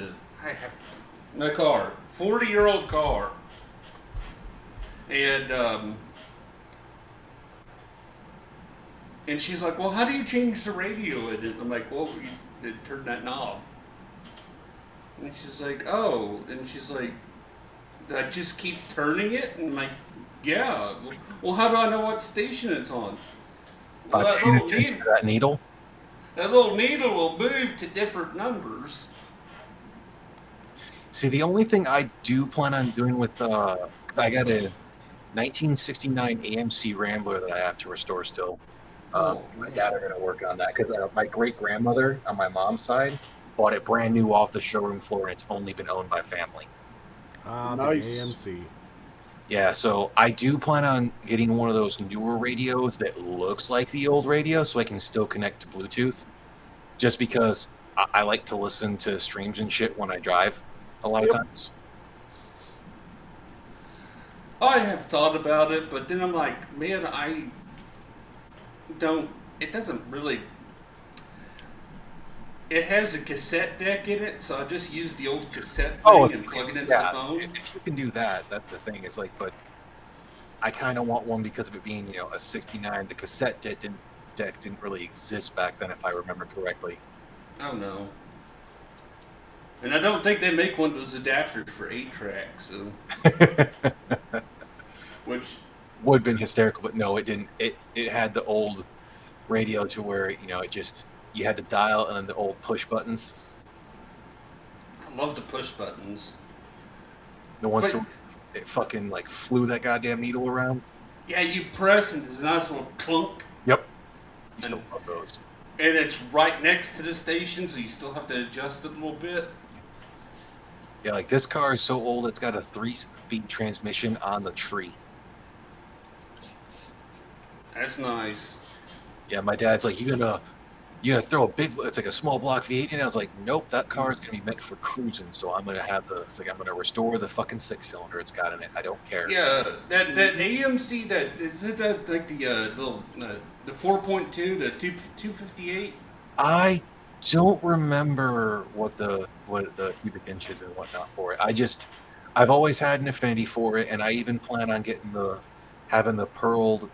My car, 40-year-old car, and she's like, "Well, how do you change the radio in it?" I'm like, "Well, you turn that knob." And she's like, "Oh," and she's like, "I just keep turning it?" And I'm like, "Yeah." Well, how do I know what station it's on? Well, By paying attention to that needle. that little needle will move to different numbers. See, the only thing I do plan on doing with, 'cause I got a 1969 AMC Rambler that I have to restore still. My dad are going to work on that because my great grandmother on my mom's side bought it brand new off the showroom floor, and it's only been owned by family. Nice. The AMC. Yeah, so I do plan on getting one of those newer radios that looks like the old radio, so I can still connect to Bluetooth. Just because I like to listen to streams and shit when I drive a lot of times. I have thought about it, but then I'm like, man, it doesn't really. It has a cassette deck in it, so I just use the old cassette thing and plug it into the phone. If you can do that, that's the thing. It's like, but I kind of want one because of it being, you know, a 69. The cassette deck didn't really exist back then, if I remember correctly. Oh no. And I don't think they make one of those adapters for 8-track, so. Which would have been hysterical, but no, it didn't. It had the old radio to where, you know, it just, you had to dial and then the old push buttons. I love the push buttons. The ones that it fucking like flew that goddamn needle around. Yeah, you press and there's a nice little clunk. Yep. You still love those. And it's right next to the station, so you still have to adjust it a little bit. Yeah, like this car is so old, it's got a 3-speed transmission on the tree. That's nice. Yeah, my dad's like, you gonna throw a big, it's like a small block V8, and I was like, nope, that car is gonna be meant for cruising, so I'm gonna have I'm gonna restore the fucking 6-cylinder it's got in it. I don't care. Yeah, that AMC, that like the little the 4.2, the 258. I don't remember what the cubic inches and whatnot for it. I've always had an affinity for it, and I even plan on having the pearled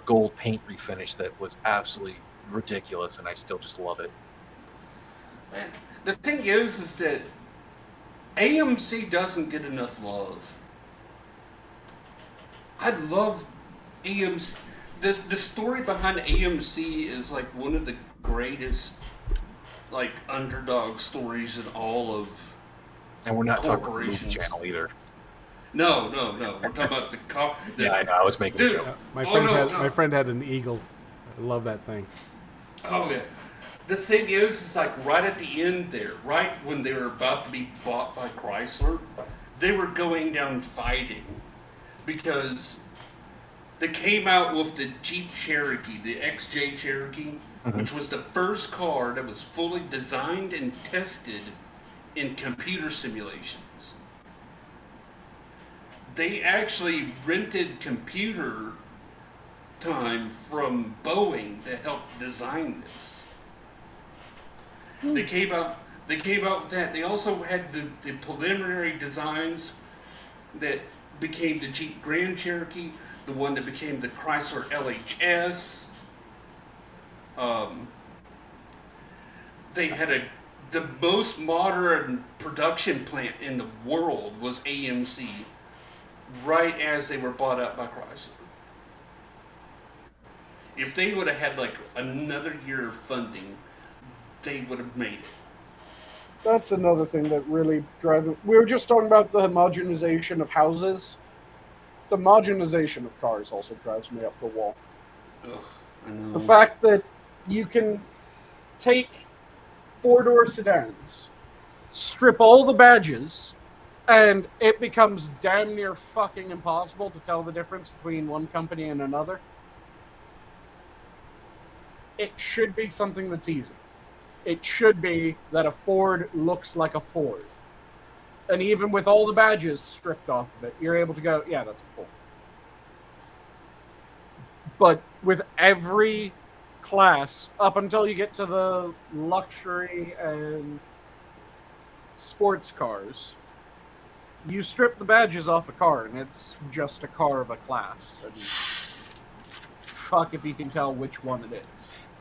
gold paint refinish that was absolutely ridiculous, and I still just love it. Man, the thing is that AMC doesn't get enough love. I love AMC. The story behind AMC is like one of the greatest like underdog stories in all of. And we're not talking about the movie corporations. channel either. No. We're talking about the car. Yeah, I know. I was making a joke. My friend had an Eagle. I love that thing. Oh yeah. The thing is like right at the end there, right when they were about to be bought by Chrysler, they were going down fighting because they came out with the Jeep Cherokee, the XJ Cherokee, which was the first car that was fully designed and tested in computer simulations. They actually rented computer time from Boeing to help design this. They came out with that. They also had the preliminary designs that became the Jeep Grand Cherokee, the one that became the Chrysler LHS. They had the most modern production plant in the world was AMC, right as they were bought up by Chrysler. If they would have had like another year of funding, they would have made it. That's another thing that really drives it. We were just talking about the homogenization of houses. The homogenization of cars also drives me up the wall. Ugh, I know. The fact that you can take 4-door sedans, strip all the badges, and it becomes damn near fucking impossible to tell the difference between one company and another. It should be something that's easy. It should be that a Ford looks like a Ford. And even with all the badges stripped off of it, you're able to go, yeah, that's a Ford. But with every class, up until you get to the luxury and sports cars, you strip the badges off a car, and it's just a car of a class. And fuck if you can tell which one it is.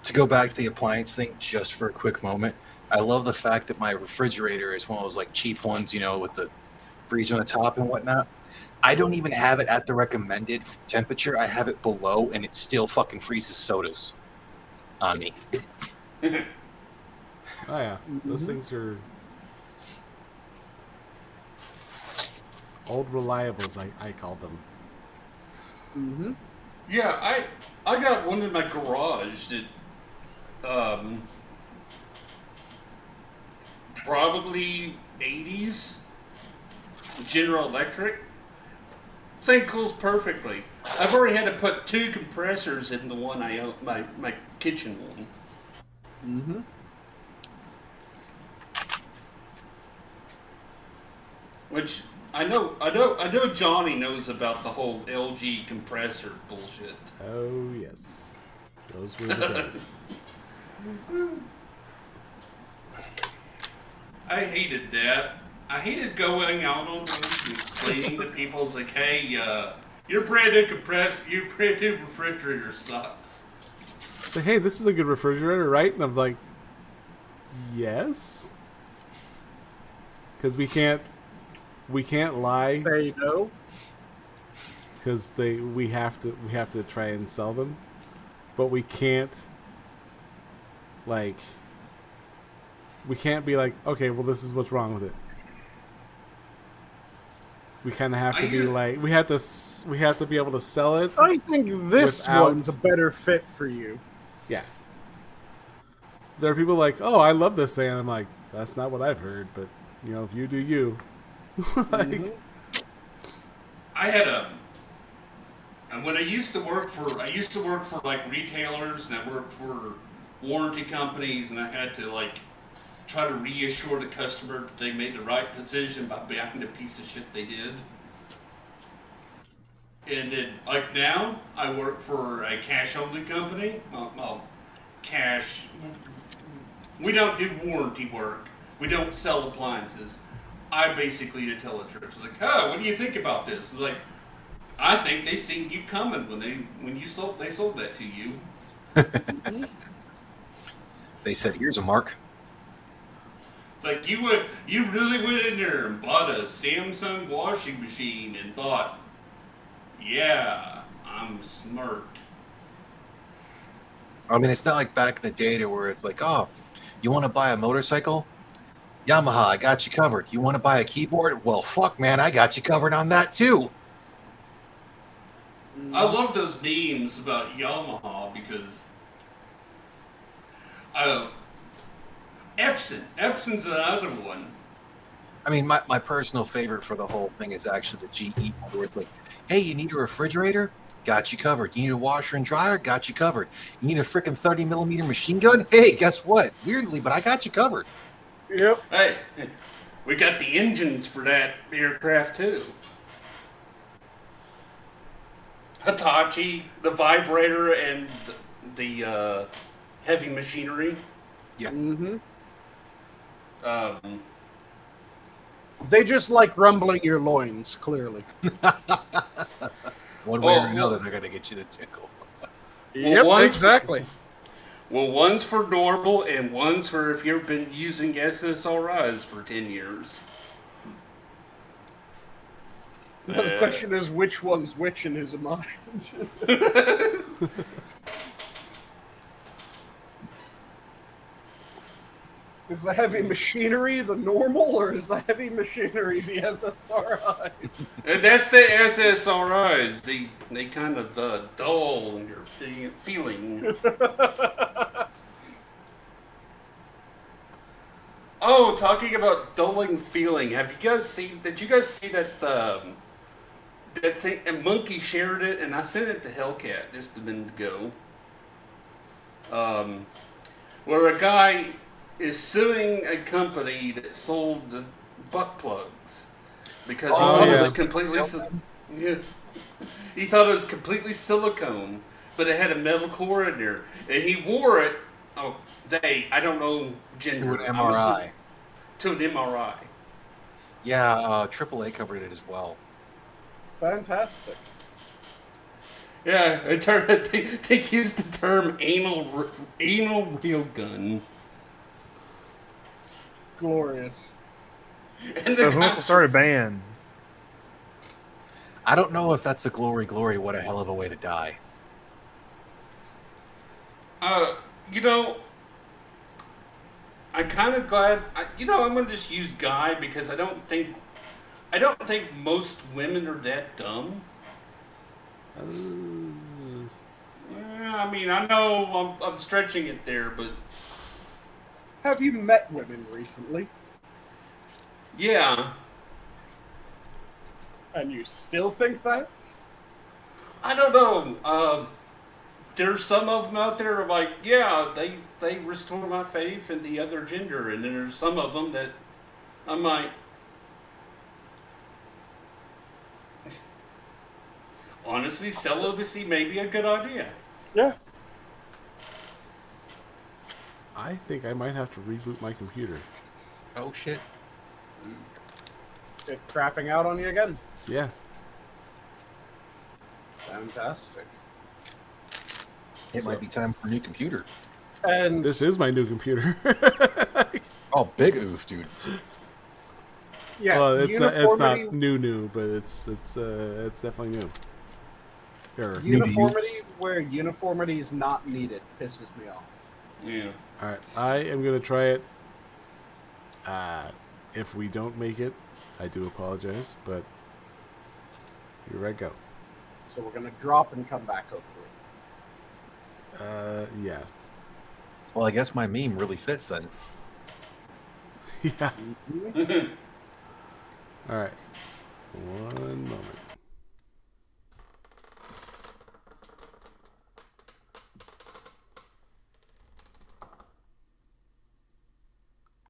To go back to the appliance thing just for a quick moment, I love the fact that my refrigerator is one of those like cheap ones, you know, with the freezer on the top and whatnot. I don't even have it at the recommended temperature. I have it below, and it still fucking freezes sodas on me. Oh yeah, those things are old reliables. I called them. Mm-hmm. Yeah, I got one in my garage that probably 80s General Electric. Thing cools perfectly. I've already had to put 2 compressors in the one I own, my kitchen one. Mm-hmm. Which I know Johnny knows about the whole LG compressor bullshit. Oh yes, those were the days. I hated that. I hated going out on roads and explaining to people, it's like, hey, Your brand new refrigerator sucks. Say, hey, this is a good refrigerator, right? And I'm like, yes, because we can't lie Say no. because we have to try and sell them, but we can't be like, okay, well, this is what's wrong with it. We kind of have to be like, we have to be able to sell it. I think this Without- one's a better fit for you. Yeah. There are people like, oh, I love this thing. And I'm like, that's not what I've heard, but if you do you. I had and when I used to work for like retailers, and I worked for warranty companies, and I had to like try to reassure the customer that they made the right decision by buying the piece of shit they did. And then, like now, I work for a cash-only company. Cash. We don't do warranty work. We don't sell appliances. I basically to tell the truth. It's like, oh, what do you think about this? It's like, I think they seen you coming when they sold that to you. They said, "Here's a mark." Like you really went in there and bought a Samsung washing machine and thought, yeah, I'm smart. I mean, it's not like back in the day to where it's like, oh, you want to buy a motorcycle? Yamaha, I got you covered. You want to buy a keyboard? Well, fuck, man, I got you covered on that too. I love those memes about Yamaha because Epson's another one. I mean, my personal favorite for the whole thing is actually the GE, where it's like, hey, you need a refrigerator? Got you covered. You need a washer and dryer? Got you covered. You need a freaking 30mm machine gun? Hey, guess what? Weirdly, but I got you covered. Yep. Hey, we got the engines for that aircraft too. Hitachi, the vibrator, and the heavy machinery. Yeah. Mm-hmm. They just like rumbling your loins, clearly. One way or another, they're going to get you to tickle. Yep, exactly. Well, one's for normal, and one's for if you've been using SSRIs for 10 years. Now the question is, which one's which in his mind? Is the heavy machinery the normal, or is the heavy machinery the SSRI? And that's the SSRIs. They kind of dull in your feeling. Oh, talking about dulling feeling. Did you guys see that that thing? And Monkey shared it, and I sent it to Hellcat just a minute ago. Where a guy is suing a company that sold butt plugs because he thought it was completely he thought it was completely silicone, but it had a metal core in there, and he wore it. Oh, I don't know gender. To an MRI. To an MRI. Yeah, AAA covered it as well. Fantastic. Yeah, they used the term anal railgun. Glorious. And So who wants to start a band? I don't know if that's a glory. What a hell of a way to die. I'm kind of glad. I'm gonna just use guy because I don't think most women are that dumb. I mean, I know I'm stretching it there, but Have you met women recently? yeah, And you still think that? I don't know. There's some of them out there like, yeah, they restore my faith in the other gender, and then there's some of them that I'm like, honestly, celibacy may be a good idea. Yeah. I think I might have to reboot my computer. Oh, shit. It crapping out on you again. Yeah. Fantastic. It So- might be time for a new computer. And This is my new computer. Oh, big oof, dude. yeah, Well, it's uniformity, not new, but it's definitely new. Here. uniformity where uniformity is not needed pisses me off. Yeah. All right, I am gonna try it. If we don't make it, I do apologize, but here I go. So we're gonna drop and come back hopefully. Yeah, Well, I guess my meme really fits then. yeah. Mhm. All right, 1,